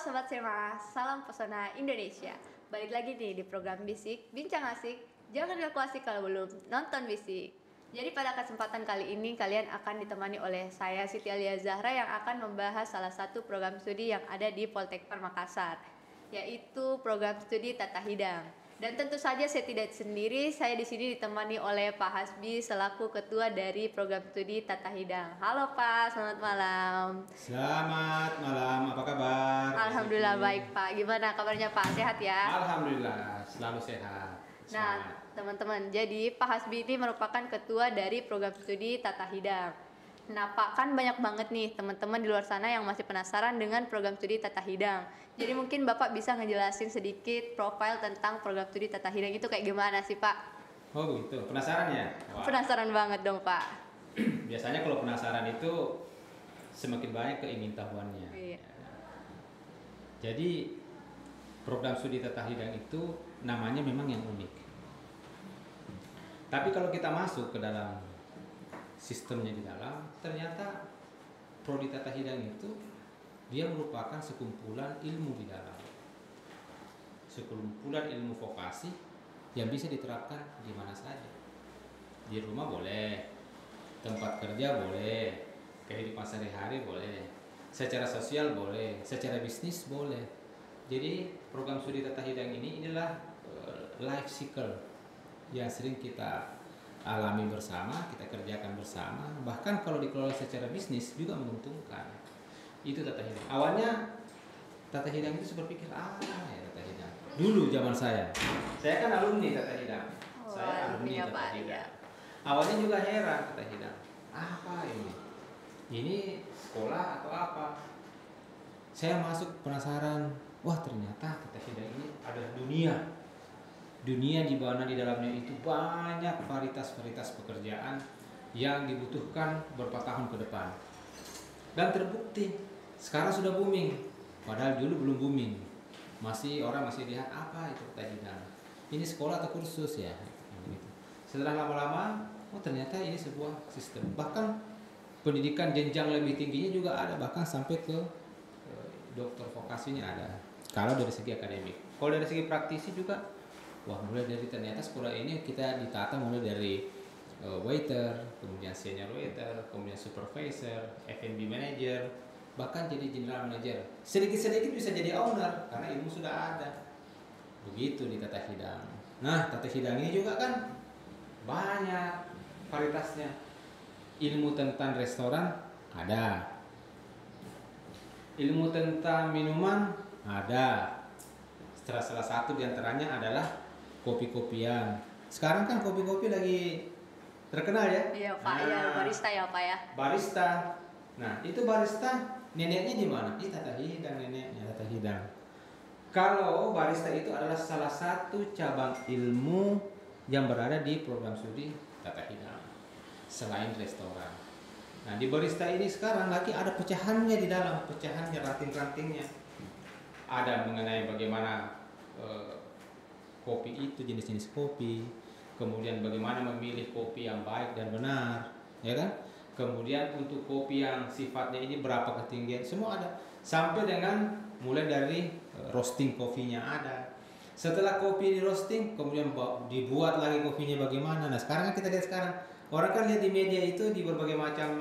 Sobat Sema, salam pesona Indonesia. Balik lagi nih di program Bisik, Bincang Asik. Jangan ngaku asik kalau belum nonton Bisik. Jadi pada kesempatan kali ini kalian akan ditemani oleh saya Siti Alia Zahra yang akan membahas salah satu program studi yang ada di Poltekper Makassar, yaitu program studi Tata Hidang. Dan tentu saja saya tidak sendiri, saya di sini ditemani oleh Pak Hasbi selaku ketua dari program studi Tata Hidang. Halo Pak, selamat malam. Selamat malam, apa kabar? Alhamdulillah baik Pak. Gimana kabarnya Pak? Sehat ya? Alhamdulillah, selalu sehat. Nah, teman-teman, jadi Pak Hasbi ini merupakan ketua dari program studi Tata Hidang. Nah, Pak, kan banyak banget nih teman-teman di luar sana yang masih penasaran dengan program studi Tata Hidang. Jadi mungkin Bapak bisa ngejelasin sedikit profil tentang program studi Tata Hidang itu kayak gimana sih, Pak? Oh begitu, penasaran ya? Wah. Penasaran banget dong, Pak. Biasanya kalau penasaran itu semakin banyak keingintahuannya. Iya. Jadi program studi Tata Hidang itu namanya memang yang unik. Tapi kalau kita masuk ke dalam sistemnya di dalam, ternyata prodi Tata Hidang itu dia merupakan sekumpulan ilmu di dalam, sekumpulan ilmu vokasi yang bisa diterapkan di mana saja. Di rumah boleh, tempat kerja boleh, kehidupan sehari-hari boleh, secara sosial boleh, secara bisnis boleh. Jadi program studi Tata Hidang ini adalah life cycle yang sering kita alami bersama, kita kerjakan bersama. Bahkan kalau dikelola secara bisnis juga menguntungkan. Itu Tata Hidang. Awalnya Tata Hidang itu berpikir ya Tata Hidang. Dulu zaman saya kan alumni Tata Hidang. Saya alumni Tata Hidang. Awalnya juga heran Tata Hidang. Apa ini? Ini sekolah atau apa? Saya masuk penasaran. Wah, ternyata Tata Hidang ini ada dunia di mana di dalamnya itu banyak varietas pekerjaan yang dibutuhkan beberapa tahun ke depan. Dan terbukti sekarang sudah booming, padahal dulu belum booming. Orang masih lihat apa itu Tata Hidang. Ini sekolah atau kursus ya. Setelah lama-lama, ternyata ini sebuah sistem. Bahkan pendidikan jenjang lebih tingginya juga ada, bahkan sampai ke dokter vokasinya ada. Kalau dari segi akademik, kalau dari segi praktisi juga, mulai dari ternyata sekolah ini kita ditata mulai dari waiter, kemudian senior waiter, kemudian supervisor, F&B manager, bahkan jadi general manager. Sedikit-sedikit bisa jadi owner karena ilmu sudah ada. Begitu di Tata Hidang. Nah, Tata Hidang ini juga kan banyak varietasnya. Ilmu tentang restoran ada, ilmu tentang minuman ada. Salah satu diantaranya adalah kopi-kopian. Sekarang kan kopi-kopi lagi terkenal ya. Iya Pak, ya barista ya Pak ya. Barista. Nah, itu barista neneknya di mana? Di Tata Hidang, neneknya Tata Hidang. Kalau barista itu adalah salah satu cabang ilmu yang berada di program studi Tata Hidang selain restoran. Nah, di barista ini sekarang lagi ada pecahannya di dalam, pecahannya, ranting-rantingnya. Ada mengenai bagaimana kopi itu, jenis-jenis kopi, kemudian bagaimana memilih kopi yang baik dan benar, ya kan? Kemudian untuk kopi yang sifatnya ini berapa ketinggian, semua ada. Sampai dengan mulai dari roasting kopinya ada. Setelah kopi di roasting, kemudian dibuat lagi kopinya bagaimana. Nah, sekarang kan kita lihat sekarang, orang kan lihat di media itu di berbagai macam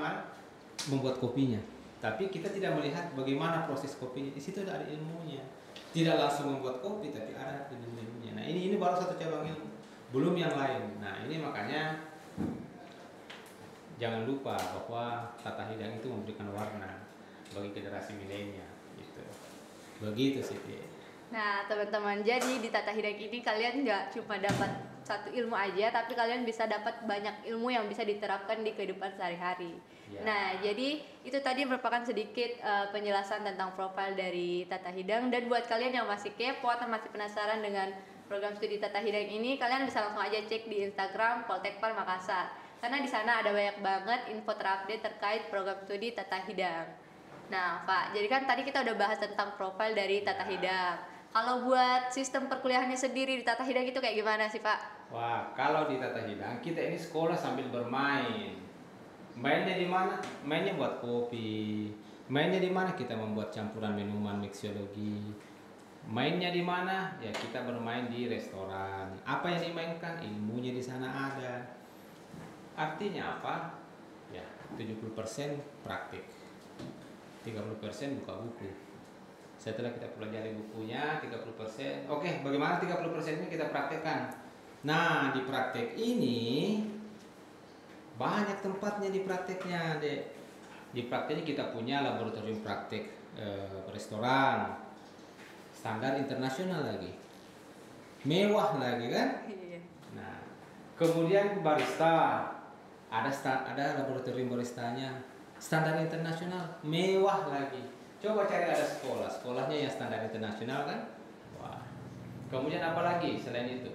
membuat kopinya. Tapi kita tidak melihat bagaimana proses kopinya. Di situ ada ilmunya. Tidak langsung membuat kopi, tapi ada ilmunya. Nah, ini baru satu cabang ilmu, belum yang lain. Nah, ini makanya jangan lupa bahwa Tata Hidang itu memberikan warna bagi generasi milenial. Gitu. Begitu sih. Nah, teman-teman, jadi di Tata Hidang ini kalian nggak cuma dapat satu ilmu aja, tapi kalian bisa dapat banyak ilmu yang bisa diterapkan di kehidupan sehari-hari. Ya. Nah, jadi itu tadi merupakan sedikit penjelasan tentang profil dari Tata Hidang. Dan buat kalian yang masih kepo atau masih penasaran dengan program studi Tata Hidang ini, kalian bisa langsung aja cek di Instagram Poltekper Makassar. Karena di sana ada banyak banget info terupdate terkait program studi Tata Hidang. Nah, Pak, jadi kan tadi kita udah bahas tentang profil dari Tata Hidang. Kalau buat sistem perkuliahannya sendiri di Tata Hidang itu kayak gimana sih, Pak? Wah, kalau di Tata Hidang kita ini sekolah sambil bermain. Mainnya di mana? Mainnya buat kopi, Mainnya di mana? Kita membuat campuran minuman mixologi. Mainnya di mana? Ya kita bermain di restoran. Apa yang dimainkan? Ilmunya di sana ada. Artinya apa? Ya, 70% praktik. 30% buka buku. Setelah kita pelajari bukunya 30%. Oke, bagaimana 30% ini kita praktekkan? Nah, di praktek ini banyak tempatnya di prakteknya, Dek. Di prakteknya kita punya laboratorium praktek restoran. Standar internasional lagi, mewah lagi kan? Iya. Nah, kemudian barista, ada laboratorium baristanya, standar internasional, mewah lagi. Coba cari ada sekolahnya yang standar internasional kan? Wah. Kemudian apa lagi selain itu?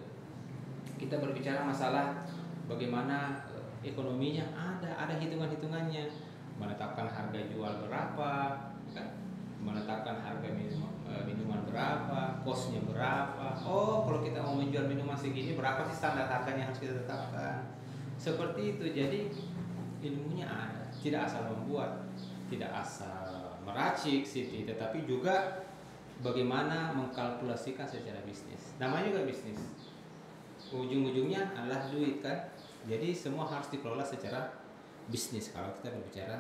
Kita berbicara masalah bagaimana ekonominya, ada hitungan-hitungannya, menetapkan harga jual berapa, kan? Menetapkan harga minuman berapa, kosnya berapa. Oh, kalau kita mau menjual minuman segini, berapa sih standar harganya harus kita tetapkan. Seperti itu. Jadi ilmunya ada. Tidak asal membuat, tidak asal meracik Siti, tetapi juga bagaimana mengkalkulasikan secara bisnis. Namanya juga bisnis. Ujung-ujungnya adalah duit kan. Jadi semua harus dikelola secara bisnis kalau kita berbicara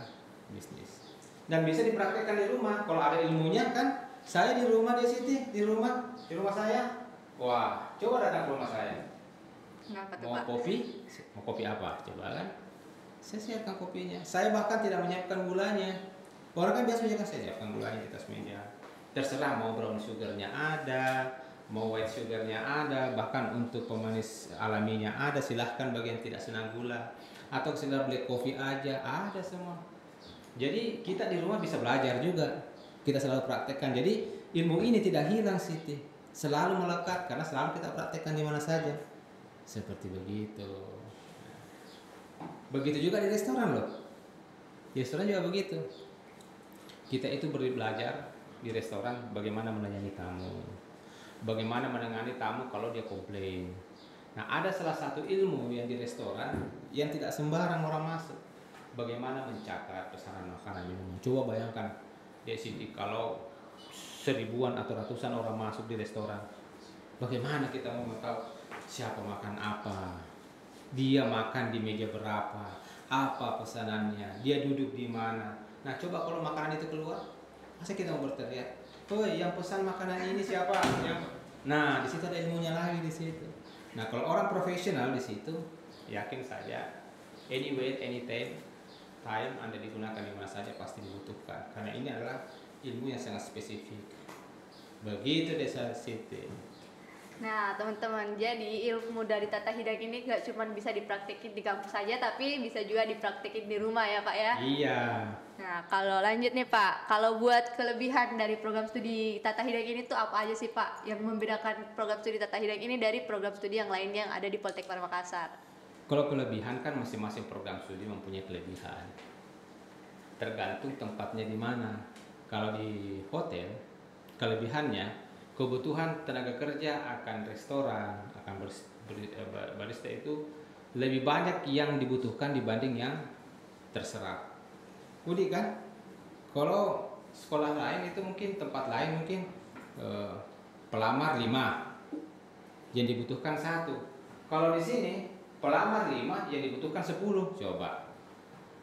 bisnis. Dan bisa dipraktekkan di rumah. Kalau ada ilmunya kan, saya di rumah di Siti, di rumah saya. Wah, coba datang ke rumah saya. Kenapa tuh, Mau Pak? kopi? Mau kopi apa? Coba kan. Saya siapkan kopinya. Saya bahkan tidak menyiapkan gulanya. Orang kan biasanya kan saya siapkan gulanya di atas meja. Terserah mau brown sugarnya ada, mau white sugarnya ada, bahkan untuk pemanis alaminya ada. Silahkan bagi yang tidak senang gula, atau sekedar black coffee aja ada semua. Jadi kita di rumah bisa belajar juga. Kita selalu praktekkan. Jadi ilmu ini tidak hilang Siti. Selalu melekat karena selalu kita praktekkan di mana saja. Seperti begitu. Begitu juga di restoran loh. Di restoran juga begitu. Kita itu belajar di restoran bagaimana melayani tamu. Bagaimana menangani tamu kalau dia komplain. Nah, ada salah satu ilmu yang di restoran yang tidak sembarang orang masuk. Bagaimana mencatat pesanan makanan minuman. Coba bayangkan di sini kalau seribuan atau ratusan orang masuk di restoran. Bagaimana kita mau tahu siapa makan apa? Dia makan di meja berapa? Apa pesanannya? Dia duduk di mana? Nah, coba kalau makanan itu keluar, masa kita mau berteriak, "Woi, yang pesan makanan ini siapa?" Nah, di situ ada ilmunya lagi di situ. Nah, kalau orang profesional di situ, yakin saja anyway, anytime Anda digunakan di mana saja pasti dibutuhkan. Karena ini adalah ilmu yang sangat spesifik. Begitu Desa Siti. Nah, teman-teman, jadi ilmu dari tata hidang ini gak cuma bisa dipraktekin di kampus saja, tapi bisa juga dipraktekin di rumah ya, Pak ya? Iya. Nah, kalau lanjut nih, Pak, kalau buat kelebihan dari program studi tata hidang ini tuh apa aja sih, Pak, yang membedakan program studi tata hidang ini dari program studi yang lainnya yang ada di Polteknik Makassar? Kalau kelebihan kan masing-masing program studi mempunyai kelebihan. Tergantung tempatnya di mana. Kalau di hotel, kelebihannya kebutuhan tenaga kerja akan restoran, akan barista itu lebih banyak yang dibutuhkan dibanding yang terserap. Udik kan? Kalau sekolah lain itu mungkin tempat lain mungkin pelamar 5 yang dibutuhkan 1. Kalau di sini pelamar 5 yang dibutuhkan 10. Coba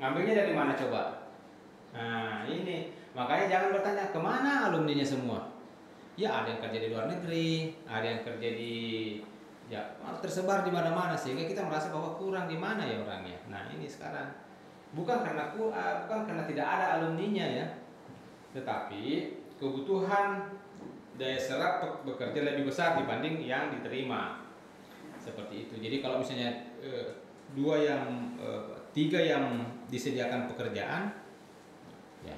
ngambilnya dari mana coba? Nah ini makanya jangan bertanya kemana alumninya semua. Ya ada yang kerja di luar negeri, ada yang kerja di tersebar di mana-mana sehingga kita merasa bahwa kurang di mana ya orangnya. Nah ini sekarang bukan karena tidak ada alumninya ya, tetapi kebutuhan daya serap bekerja lebih besar dibanding yang diterima. Seperti itu. Jadi kalau misalnya 3 yang disediakan pekerjaan, ya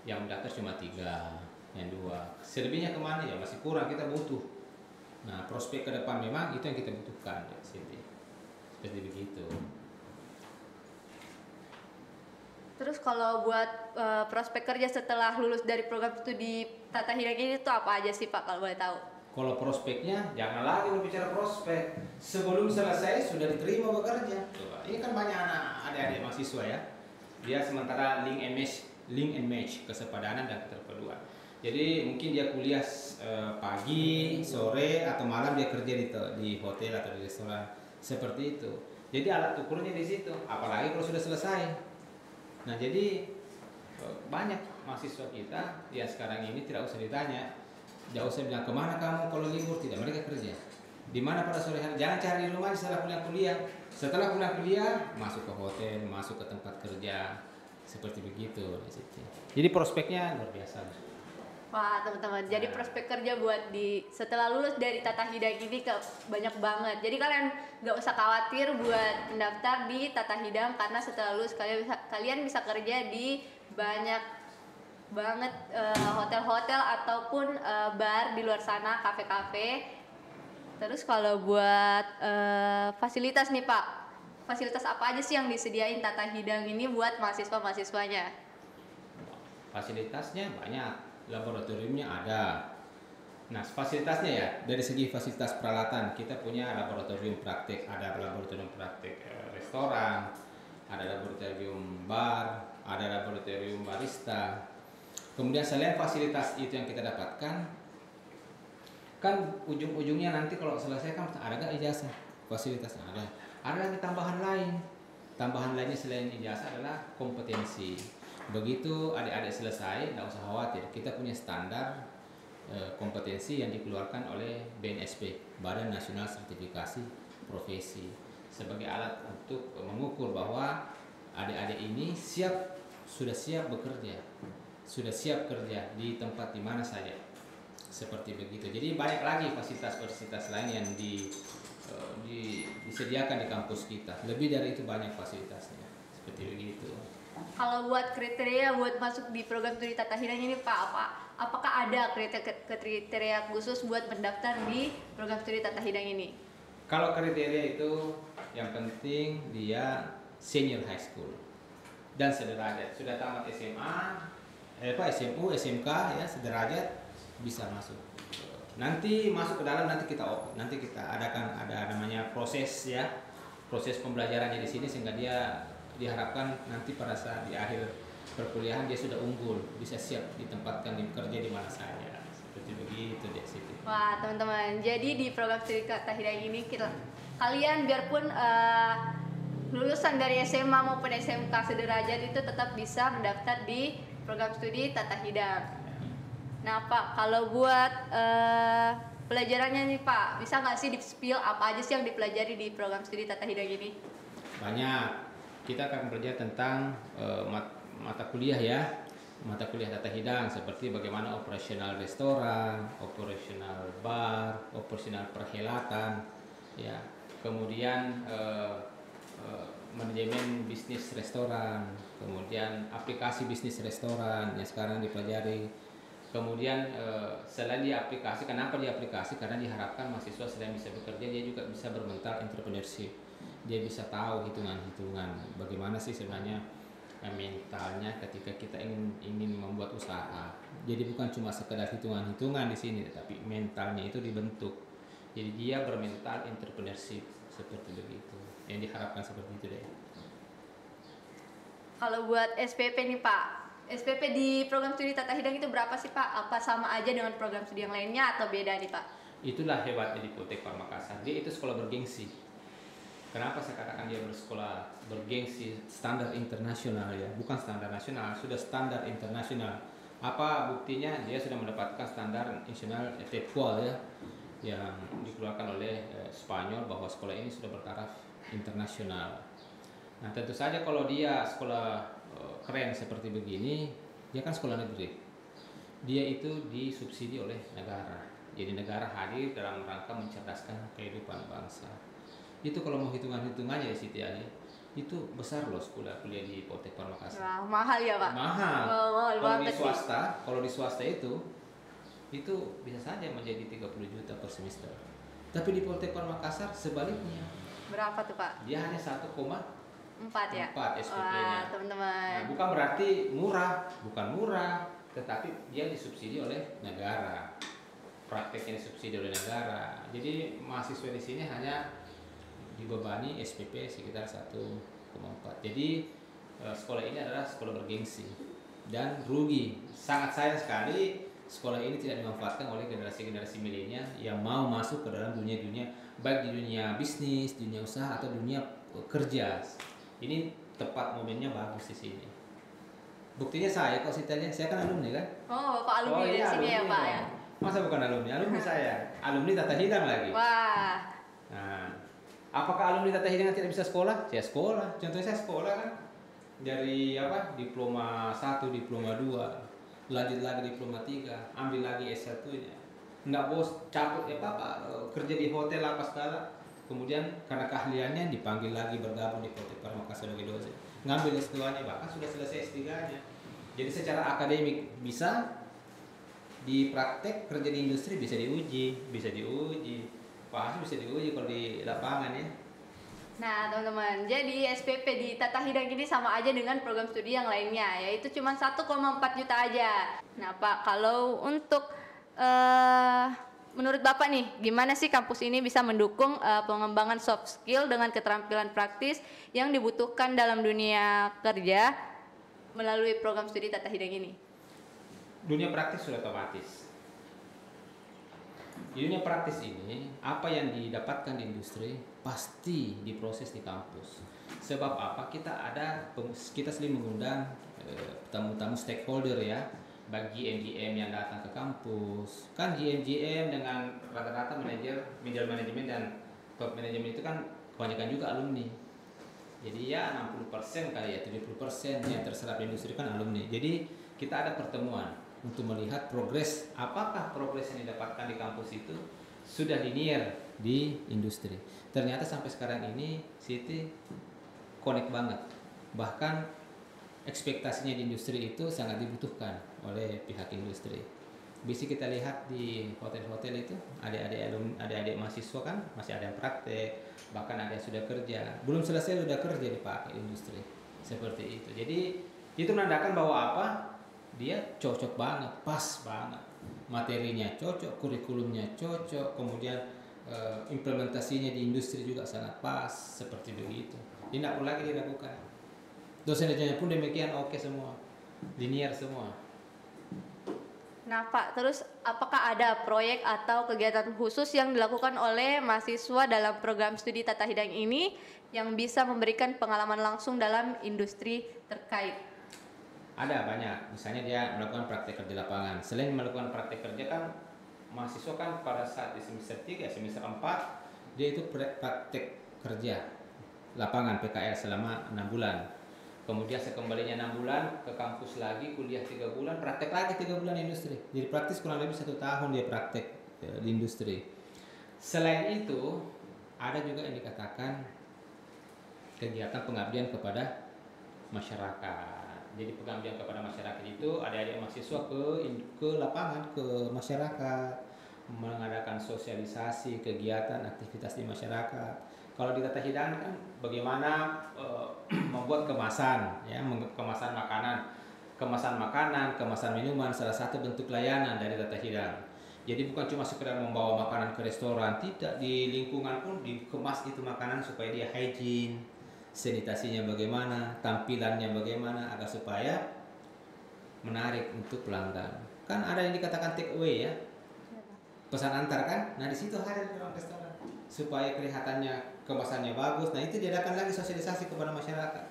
yang mendaftar cuma 3, yang 2. Selebihnya kemana ya masih kurang, kita butuh. Nah prospek ke depan memang itu yang kita butuhkan ya, Siti. Seperti begitu. Terus kalau buat prospek kerja setelah lulus dari program studi tata hidang ini tuh apa aja sih, Pak, kalau boleh tahu? Kalau prospeknya jangan lagi berbicara prospek. Sebelum selesai sudah diterima bekerja. Coba, ini kan banyak adik-adik mahasiswa ya. Dia sementara link MS link and match, kesepadanan dan keterpaduan. Jadi mungkin dia kuliah pagi, sore atau malam dia kerja di hotel atau di restoran seperti itu. Jadi alat ukurnya di situ. Apalagi kalau sudah selesai. Nah jadi banyak mahasiswa kita ya sekarang ini tidak usah ditanya, tidak usah bilang kemana kamu kalau libur, tidak, mereka kerja. Di mana pada sore hari, jangan cari di rumah setelah pulang kuliah. Setelah pulang kuliah masuk ke hotel, masuk ke tempat kerja, seperti begitu di situ. Jadi prospeknya luar biasa. Wah teman-teman, jadi prospek kerja buat setelah lulus dari Tata Hidang ini banyak banget. Jadi kalian nggak usah khawatir buat mendaftar di Tata Hidang, karena setelah lulus kalian bisa kerja di banyak banget hotel-hotel ataupun bar di luar sana, kafe-kafe. Terus kalau buat fasilitas nih Pak, fasilitas apa aja sih yang disediain Tata Hidang ini buat mahasiswa-mahasiswanya? Fasilitasnya banyak. Laboratoriumnya ada. Nah, fasilitasnya ya, dari segi fasilitas peralatan kita punya laboratorium praktek, ada laboratorium praktek restoran, ada laboratorium bar, ada laboratorium barista. Kemudian selain fasilitas itu yang kita dapatkan, kan ujung-ujungnya nanti kalau selesai kan ada nggak ijazah? Fasilitasnya ada. Ada lagi tambahan lain. Tambahan lainnya selain ijazah adalah kompetensi. Begitu adik-adik selesai, tidak usah khawatir. Kita punya standar kompetensi yang dikeluarkan oleh BNSP, Badan Nasional Sertifikasi Profesi, sebagai alat untuk mengukur bahwa adik-adik ini sudah siap bekerja, sudah siap kerja di tempat di mana saja. Seperti begitu. Jadi banyak lagi fasilitas-fasilitas lain yang disediakan di kampus kita. Lebih dari itu banyak fasilitasnya. Seperti begitu. Kalau buat kriteria buat masuk di program studi Tata Hidang ini Pak, apakah ada kriteria khusus buat mendaftar di program studi Tata Hidang ini? Kalau kriteria itu yang penting dia senior high school dan sederajat, sudah tamat SMA, SMU, SMK ya, sederajat bisa masuk. Nanti masuk ke dalam nanti kita ada namanya proses ya, proses pembelajarannya di sini sehingga dia diharapkan nanti pada saat di akhir perkuliahan dia sudah unggul, bisa siap ditempatkan kerja di mana saja. Seperti begitu deh situ. Wah teman-teman, jadi di program studi Tata Hidang ini kalian biarpun lulusan dari SMA maupun SMK sederajat itu tetap bisa mendaftar di program studi Tata Hidang. Nah Pak, kalau buat pelajarannya nih Pak, bisa nggak sih di-spill apa aja sih yang dipelajari di program studi Tata Hidang ini? Banyak. Kita akan belajar tentang mata kuliah ya, mata kuliah Tata Hidang seperti bagaimana operasional restoran, operasional bar, operasional perhelatan, ya. Kemudian manajemen bisnis restoran, kemudian aplikasi bisnis restoran yang sekarang dipelajari. Kemudian selain di aplikasi, kenapa di aplikasi? Karena diharapkan mahasiswa selain bisa bekerja, dia juga bisa bermental entrepreneurship. Dia bisa tahu hitungan-hitungan bagaimana sih sebenarnya mentalnya ketika kita ingin membuat usaha. Jadi bukan cuma sekedar hitungan-hitungan di sini, tetapi mentalnya itu dibentuk. Jadi dia bermental entrepreneurship seperti begitu. Yang diharapkan seperti itu deh. Kalau buat SPP nih Pak, SPP di program studi Tata Hidang itu berapa sih Pak? Apa sama aja dengan program studi yang lainnya atau beda nih Pak? Itulah hebatnya di Poltekad Makassar. Dia itu sekolah bergengsi. Kenapa saya katakan dia bersekolah bergengsi, standar internasional ya, bukan standar nasional, sudah standar internasional. Apa buktinya? Dia sudah mendapatkan standar nasional TEPQUAL ya, yang dikeluarkan oleh Spanyol, bahwa sekolah ini sudah bertaraf internasional. Nah tentu saja kalau dia sekolah keren seperti begini, dia kan sekolah negeri. Dia itu disubsidi oleh negara. Jadi negara hadir dalam rangka mencerdaskan kehidupan bangsa. Itu kalau mau hitungannya di situ ya, itu besar loh sekolah kuliah di Poltekad Makassar. Wah, mahal ya Pak? Mahal. Mahal Kalau di swasta itu bisa saja menjadi 30 juta per semester. Tapi di Poltekad Makassar sebaliknya. Berapa tuh Pak? Dia hanya 1,4 ya? 4 SPP-nya. Wah teman-teman. Nah, bukan berarti bukan murah, tetapi dia disubsidi oleh negara. Prakteknya disubsidi oleh negara. Jadi mahasiswa di sini hanya dibebani SPP sekitar 1,4. Jadi sekolah ini adalah sekolah bergengsi. dan rugi. Sangat sayang sekali sekolah ini tidak dimanfaatkan oleh generasi-generasi milenial yang mau masuk ke dalam dunia-dunia, baik di dunia bisnis, dunia usaha atau dunia kerja. Ini tepat momennya bagus di sini. Buktinya saya kok saya kan alumni kan? Oh, Pak alumni dari sini ya, Pak ya. Masa bukan alumni? Alumni saya. Alumni tata hidang lagi. Wah. Nah, apakah alumni tata hidang tidak bisa sekolah? Saya sekolah. Contohnya saya sekolah kan dari diploma 1, diploma 2, lanjut lagi diploma 3, ambil lagi S1-nya. Enggak bos, capek kerja di hotel apa segala. Kemudian karena keahliannya dipanggil lagi bergabung di Hotel Parmaka sebagai dosen. Ngambil S2-nya, bahkan sudah selesai S3-nya. Jadi secara akademik bisa, di praktek kerja di industri bisa diuji, pasti bisa diuji kalau di lapangan ya. Nah teman-teman, jadi SPP di Tata Hidang ini sama aja dengan program studi yang lainnya, yaitu cuma 1,4 juta aja. Nah Pak, kalau untuk menurut Bapak nih, gimana sih kampus ini bisa mendukung pengembangan soft skill dengan keterampilan praktis yang dibutuhkan dalam dunia kerja melalui program studi Tata Hidang ini? Dunia praktis sudah otomatis. Di dunia praktis ini, apa yang didapatkan di industri pasti diproses di kampus. Sebab apa? Kita sering mengundang tamu-tamu stakeholder ya, bagi GM yang datang ke kampus. Kan GM dengan rata-rata middle manajemen dan top manajemen itu kan kebanyakan juga alumni. Jadi ya 60% kali ya, 70% yang terserap di industri kan alumni. Jadi kita ada pertemuan untuk melihat apakah progres yang didapatkan di kampus itu sudah linear di industri. Ternyata sampai sekarang ini Siti connect banget. Bahkan ekspektasinya di industri itu sangat dibutuhkan oleh pihak industri. Bisa kita lihat di hotel-hotel itu adik-adik mahasiswa kan masih ada yang praktek, bahkan ada yang sudah kerja. Belum selesai sudah kerja dipakai industri. Seperti itu. Jadi itu menandakan bahwa dia cocok banget, pas banget, materinya cocok, kurikulumnya cocok, kemudian implementasinya di industri juga sangat pas, seperti begitu. Ini tidak perlu lagi dilakukan. Dosen-dosennya pun demikian, oke semua, linear semua. Nah Pak, terus apakah ada proyek atau kegiatan khusus yang dilakukan oleh mahasiswa dalam program studi Tata Hidang ini yang bisa memberikan pengalaman langsung dalam industri terkait? Ada banyak, misalnya dia melakukan praktek kerja lapangan. Selain melakukan praktek kerja kan, mahasiswa kan pada saat di semester 3, semester 4, dia itu praktek kerja lapangan PKL selama 6 bulan. Kemudian sekembalinya 6 bulan ke kampus lagi, kuliah 3 bulan, praktek lagi 3 bulan industri. Jadi praktis kurang lebih 1 tahun dia praktek di industri. Selain itu, ada juga yang dikatakan kegiatan pengabdian kepada masyarakat. Jadi pengabdian kepada masyarakat itu adik-adik mahasiswa ke lapangan, ke masyarakat, mengadakan sosialisasi, kegiatan, aktivitas di masyarakat. Kalau di Tata Hidang kan bagaimana membuat kemasan, ya, kemasan makanan, kemasan minuman, salah satu bentuk layanan dari Tata Hidang. Jadi bukan cuma sekedar membawa makanan ke restoran, tidak, di lingkungan pun dikemas itu makanan supaya dia hygiene, sanitasinya bagaimana, tampilannya bagaimana, agar supaya menarik untuk pelanggan. Kan ada yang dikatakan take away ya, pesan antar kan. Nah di situ hadir di dalam restoran supaya kelihatannya kemasannya bagus. Nah itu diadakan lagi sosialisasi kepada masyarakat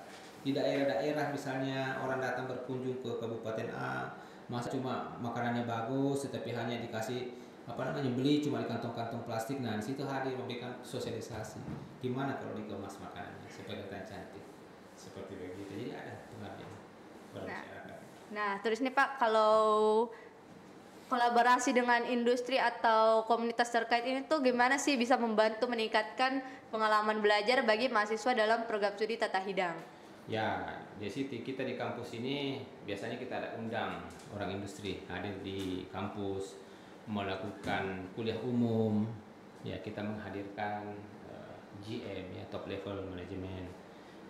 di daerah-daerah. Misalnya orang datang berkunjung ke Kabupaten A, masa cuma makanannya bagus tetapi hanya dikasih beli cuma di kantong-kantong plastik. Nah di situ hadir memberikan sosialisasi gimana kalau dikemas makanannya supaya kelihatan cantik, seperti begitu. Jadi ada pengabdian pada masyarakat. Nah terus nih Pak, kalau kolaborasi dengan industri atau komunitas terkait ini tuh gimana sih bisa membantu meningkatkan pengalaman belajar bagi mahasiswa dalam program studi Tata Hidang? Ya, di situ kita di kampus ini biasanya kita ada undang orang industri hadir di kampus melakukan kuliah umum. Ya, kita menghadirkan GM ya, top level manajemen.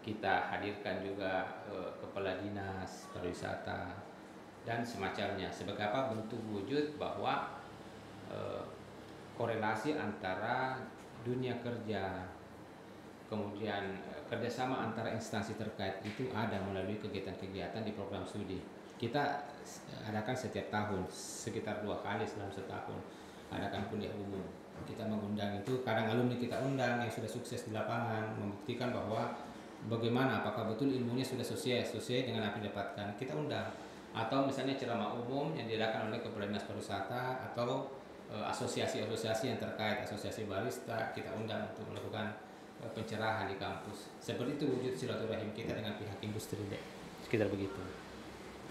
Kita hadirkan juga kepala dinas pariwisata dan semacamnya, sebagai bentuk wujud bahwa korelasi antara dunia kerja, kemudian kerjasama antara instansi terkait itu ada melalui kegiatan-kegiatan di program studi. kita adakan setiap tahun sekitar 2 kali dalam setahun, adakan kuliah umum. Kita mengundang itu, kadang alumni kita undang yang sudah sukses di lapangan, membuktikan bahwa bagaimana, apakah betul ilmunya sudah sesuai dengan apa yang didapatkan, kita undang. Atau misalnya ceramah umum yang diadakan oleh Kepala Dinas Pariwisata atau asosiasi-asosiasi yang terkait, asosiasi barista, kita undang untuk melakukan pencerahan di kampus. Seperti itu wujud silaturahim kita dengan pihak industri deh. Sekitar begitu.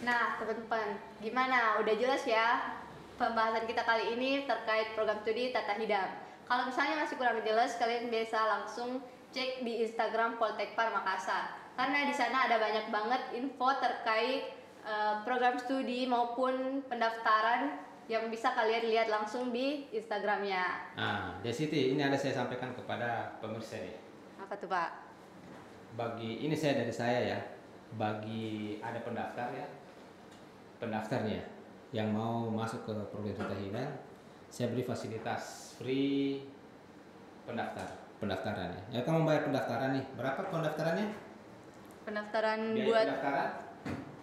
Nah, teman-teman, gimana? Udah jelas ya pembahasan kita kali ini terkait program studi Tata Hidang. Kalau misalnya masih kurang jelas, kalian bisa langsung cek di Instagram Poltekpar Makassar. Karena di sana ada banyak banget info terkait program studi maupun pendaftaran yang bisa kalian lihat langsung di Instagramnya. Nah, Desiti, ini ada saya sampaikan kepada pemirsa nih. Apa tuh, Pak? Ini dari saya ya. Bagi ada pendaftarnya yang mau masuk ke program Tata Hidang, saya beri fasilitas free pendaftarannya. Ya, kamu bayar pendaftaran nih. Berapa pendaftarannya?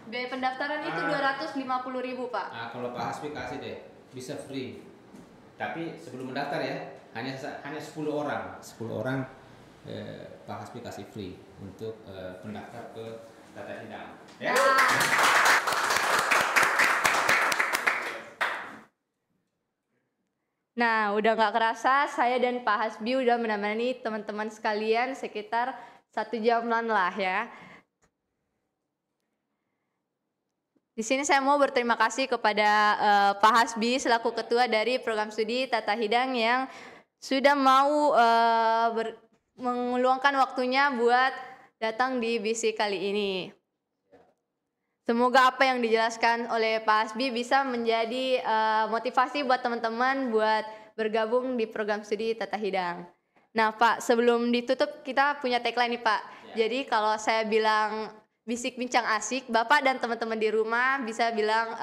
Biaya pendaftaran itu 250.000, Pak. Nah, kalau Pak Hasbi kasih deh, bisa free. Tapi sebelum mendaftar ya, hanya 10 orang. 10 orang Pak Hasbi kasih free untuk pendaftar ke Tata Hidang. Ya. Nah, udah nggak kerasa saya dan Pak Hasbi udah menemani teman-teman sekalian sekitar 1 jaman lah ya. Di sini saya mau berterima kasih kepada Pak Hasbi selaku ketua dari program studi Tata Hidang yang sudah mau meluangkan waktunya buat datang di BISIK kali ini. Semoga apa yang dijelaskan oleh Pak Hasbi bisa menjadi motivasi buat teman-teman buat bergabung di program studi Tata Hidang. Nah, Pak, sebelum ditutup kita punya tagline nih, Pak. Jadi kalau saya bilang BISIK Bincang Asik, Bapak dan teman-teman di rumah bisa bilang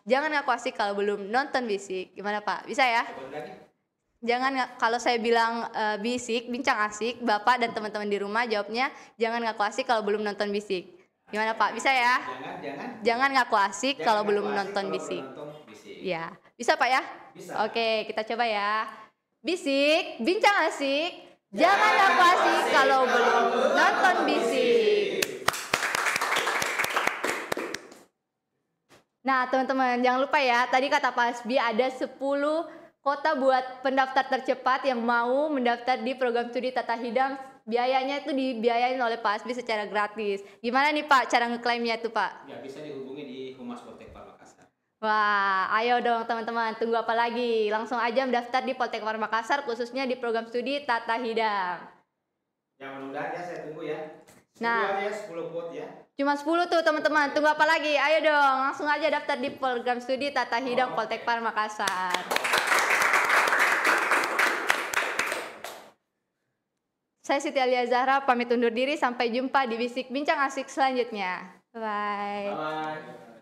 jangan ngaku asik kalau belum nonton BISIK. Gimana, Pak? Bisa ya? Kalau saya bilang BISIK Bincang Asik, Bapak dan teman-teman di rumah jawabnya jangan ngaku asik kalau belum nonton BISIK. Gimana, Pak? Bisa ya? Jangan ngaku asik kalau belum nonton BISIK. Ya, bisa, Pak ya? Bisa. Oke, kita coba ya. BISIK Bincang Asik, jangan ngaku asik kalau belum nonton BISIK. Nah, teman-teman, jangan lupa ya, tadi kata Pak Hasbi ada 10 kota buat pendaftar tercepat yang mau mendaftar di program studi Tata Hidang. Biayanya itu dibiayain oleh Pak Hasbi secara gratis. Gimana nih, Pak, cara ngeklaimnya tuh, Pak? Ya, bisa dihubungi di Humas Poltekpar Makassar. Wah, ayo dong teman-teman, tunggu apa lagi? Langsung aja mendaftar di Poltekpar Makassar, khususnya di program studi Tata Hidang. Yang mudah-mudahan ya, saya tunggu ya. 10 vote ya. Cuma 10 tuh teman-teman, tunggu apa lagi? Ayo dong, langsung aja daftar di program studi Tata Hidang Poltekpar Makassar. Saya Siti Alia Zahra pamit undur diri, sampai jumpa di BISIK Bincang Asik selanjutnya. Bye. Bye.